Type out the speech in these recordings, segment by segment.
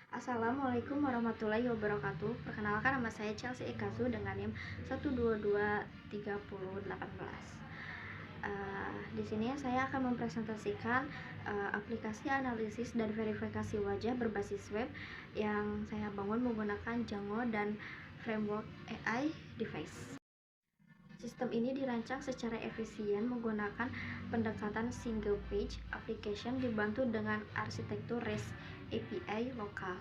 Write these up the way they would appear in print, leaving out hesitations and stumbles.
Assalamualaikum warahmatullahi wabarakatuh. Perkenalkan, nama saya Chelsea Ekazu dengan NIM 1223018. Di sini saya akan mempresentasikan aplikasi analisis dan verifikasi wajah berbasis web yang saya bangun menggunakan Django dan framework AI Device. Sistem ini dirancang secara efisien menggunakan pendekatan single page application dibantu dengan arsitektur REST API lokal,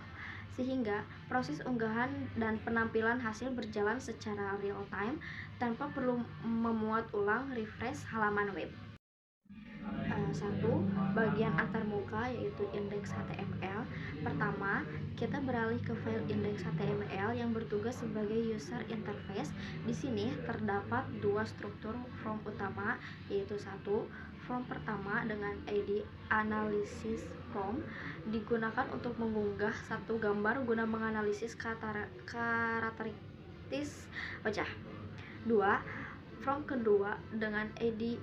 sehingga proses unggahan dan penampilan hasil berjalan secara real time tanpa perlu memuat ulang refresh halaman web. Satu, bagian antarmuka yaitu indeks HTML. Pertama, kita beralih ke file indeks HTML yang bertugas sebagai user interface. Di sini terdapat dua struktur form utama, yaitu satu, form pertama dengan ID analysis form digunakan untuk mengunggah satu gambar guna menganalisis karakteristik wajah. Dua, form kedua dengan ID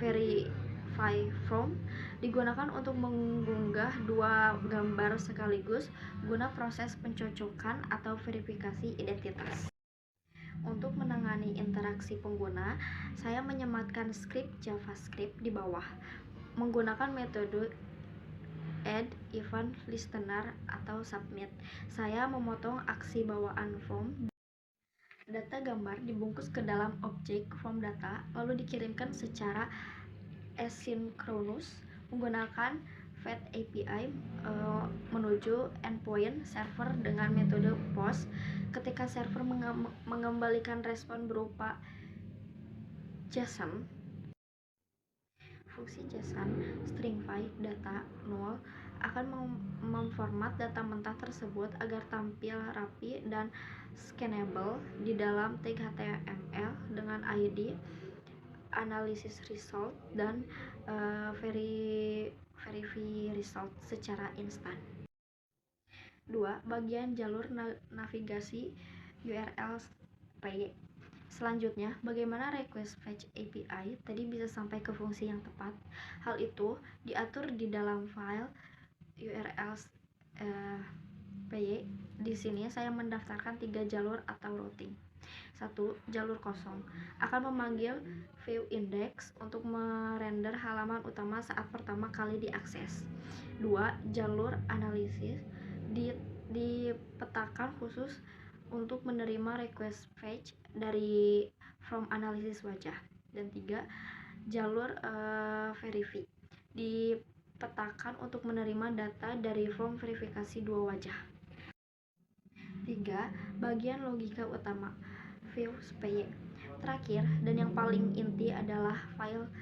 verify form digunakan untuk mengunggah dua gambar sekaligus guna proses pencocokan atau verifikasi identitas. Untuk menangani interaksi pengguna, saya menyematkan skrip JavaScript di bawah menggunakan metode add event listener atau submit. Saya memotong aksi bawaan form. Data gambar dibungkus ke dalam objek form data lalu dikirimkan secara asinkronus menggunakan Fat API menuju endpoint server dengan metode POST. Ketika server mengembalikan respon berupa JSON, fungsi JSON stringify data null akan memformat data mentah tersebut agar tampil rapi dan scannable di dalam tag HTML dengan ID analysis result dan verify result secara instan. 2. Bagian jalur navigasi URL PY. Selanjutnya, bagaimana request fetch API tadi bisa sampai ke fungsi yang tepat. Hal itu diatur di dalam file URL PY. Di sini saya mendaftarkan 3 jalur atau routing. 1. Jalur kosong akan memanggil view index untuk merender halaman utama saat pertama kali diakses. 2. Jalur analisis dipetakan khusus untuk menerima request fetch dari from analisis wajah. Dan 3. Jalur verify dipetakan untuk menerima data dari form verifikasi dua wajah. 3. Bagian logika utama view PY. Terakhir dan yang paling inti adalah file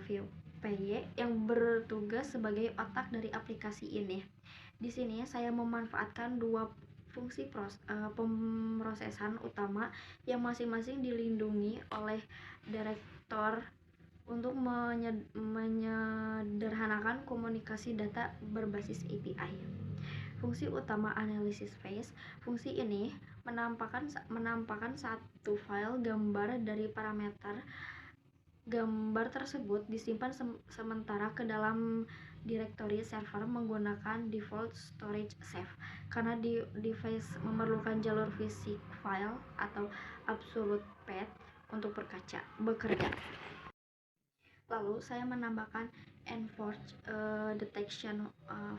view PY yang bertugas sebagai otak dari aplikasi ini. Di sini saya memanfaatkan dua fungsi pemrosesan utama yang masing-masing dilindungi oleh direktor untuk menyederhanakan komunikasi data berbasis API. Fungsi utama analysis phase. Fungsi ini menampakkan satu file gambar dari parameter gambar tersebut disimpan sementara ke dalam direktori server menggunakan default storage safe. Karena device memerlukan jalur fisik file atau absolute path untuk bekerja. Lalu saya menambahkan enforced detection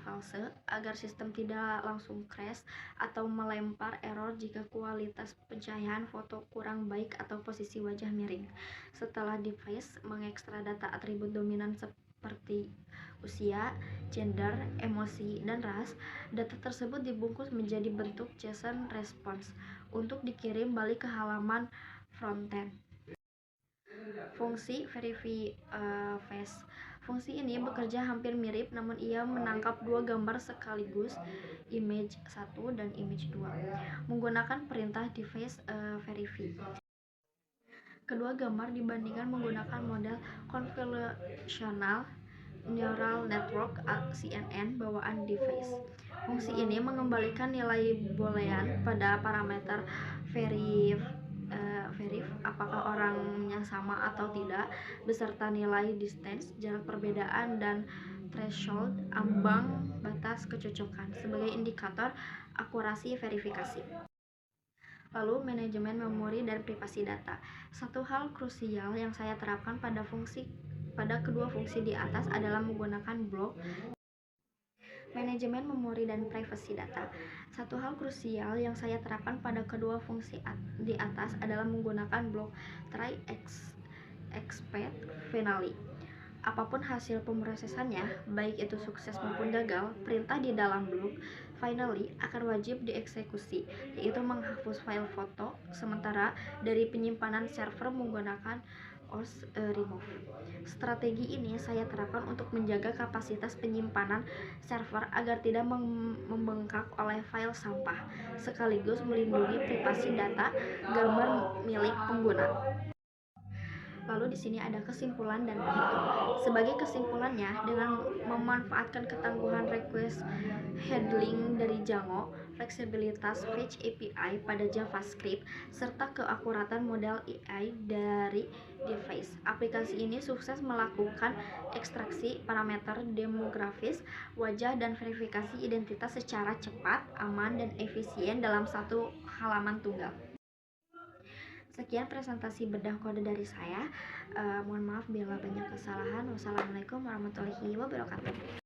false agar sistem tidak langsung crash atau melempar error jika kualitas pencahayaan foto kurang baik atau posisi wajah miring. Setelah device mengekstrak data atribut dominan seperti usia, gender, emosi, dan ras, data tersebut dibungkus menjadi bentuk JSON response untuk dikirim balik ke halaman frontend. Fungsi verify face. Fungsi ini bekerja hampir mirip namun ia menangkap dua gambar sekaligus, image 1 dan image 2, menggunakan perintah device verify. Kedua gambar dibandingkan menggunakan model convolutional neural network CNN bawaan device. Fungsi ini mengembalikan nilai boolean pada parameter verif apakah orangnya sama atau tidak beserta nilai distance jarak perbedaan dan threshold, ambang batas kecocokan, sebagai indikator akurasi verifikasi. Lalu, manajemen memori dan privasi data. Satu hal krusial yang saya terapkan pada kedua fungsi di atas adalah menggunakan blok manajemen memori dan privasi data. Satu hal krusial yang saya terapkan pada kedua fungsi di atas adalah menggunakan blok try, expect, finally. Apapun hasil pemrosesannya, baik itu sukses maupun gagal, perintah di dalam blok finally akan wajib dieksekusi, yaitu menghapus file foto sementara dari penyimpanan server menggunakan OS remove. Strategi ini saya terapkan untuk menjaga kapasitas penyimpanan server agar tidak membengkak oleh file sampah, sekaligus melindungi privasi data gambar milik pengguna. Lalu di sini ada kesimpulan dan penutup. Sebagai kesimpulannya, dengan memanfaatkan ketangguhan request handling dari Django, fleksibilitas Fetch API pada JavaScript, serta keakuratan model AI dari device, aplikasi ini sukses melakukan ekstraksi parameter demografis, wajah, dan verifikasi identitas secara cepat, aman, dan efisien dalam satu halaman tunggal. Sekian presentasi bedah kode dari saya. Mohon maaf bila banyak kesalahan. Wassalamualaikum warahmatullahi wabarakatuh.